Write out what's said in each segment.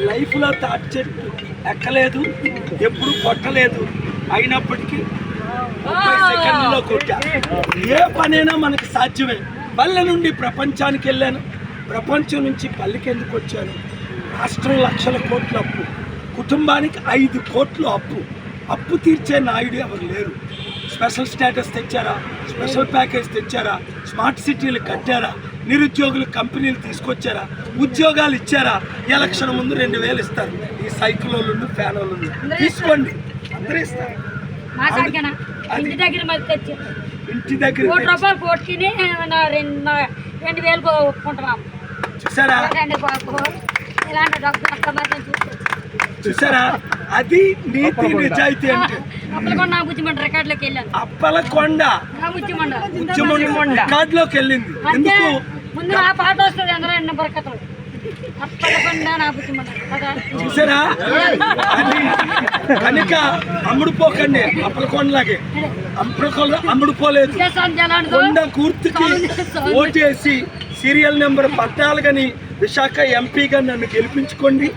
లైఫ్లో తాటి చెట్టు ఎక్కలేదు, ఎప్పుడు కొట్టలేదు, అయినప్పటికీ 30 సెకండ్లలో కొట్టా. ఏ పనైనా మనకు సాధ్యమే. పల్లె నుండి ప్రపంచానికి వెళ్ళాను, ప్రపంచం నుంచి పల్లెకి ఎందుకు వచ్చాను? రాష్ట్రం లక్షల కోట్ల అప్పు, కుటుంబానికి 5 కోట్లు అప్పు తీర్చే నాయుడు ఎవరు లేరు. స్పెషల్ స్టేటస్ తెచ్చారా, స్పెషల్ ప్యాకేజ్ తెచ్చారా, స్మార్ట్ సిటీలు కట్టారా, నిరుద్యోగులు కంపెనీలు తీసుకొచ్చారా, ఉద్యోగాలు ఇచ్చారా? ఎలక్షన్ ముందు 2000 ఇస్తారు. ఈ సైకిల్ వాళ్ళు ఫ్యాన్ వాళ్ళు తీసుకోండి, అందరూ ఇస్తారు. ఇంటి దగ్గర చూసారా? చూసారా? అది నీతి నిజాయితీ అంటే. అప్పలకొండ రికార్డులోకి వెళ్ళింది. ఎందుకు? చూసారా? అది కనుక అమ్ముడుపోకండి. అప్పలకొండలాగే అమ్ముడుపోలేదు. కొండ గుర్తుకి ఓటేసి సీరియల్ నెంబర్ 14 విశాఖ ఎంపీగా నన్ను గెలిపించుకోండి.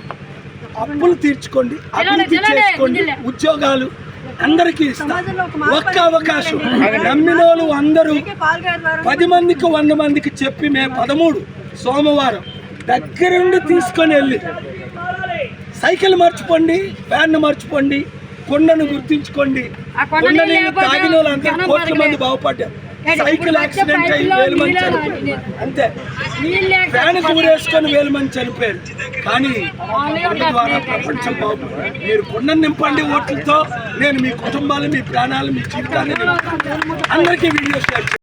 అప్పులు తీర్చుకోండి, అభివృద్ధి చేసుకోండి, ఉద్యోగాలు అందరికీ ఇస్తారు. ఒక్క అవకాశం నమ్మిన వాళ్ళు అందరూ 10 మందికి 100 మందికి చెప్పి మే 13 సోమవారం దగ్గరుండి తీసుకొని వెళ్ళి సైకిల్ మర్చిపోండి, ఫ్యాన్ మర్చిపోండి, కొండను గుర్తించుకోండి. కొండని తాగిన వాళ్ళు అందరూ కోట్ల మంది బాగుపడ్డారు. సైకిల్ యాక్సిడెంట్ అయ్యి 1000 మంది చనిపోయారు, అంతే. ఫ్యాన్ ఊరేసుకొని 1000 మంది చనిపోయారు. కానీ కొండ ద్వారా ప్రపంచం బాగుపడింది. మీరు కొండను నింపండి ఓట్లతో. నేను మీ కుటుంబాలు, మీ ప్రాణాలు, మీ జీవితాన్ని అందరికీ వీడియో షేర్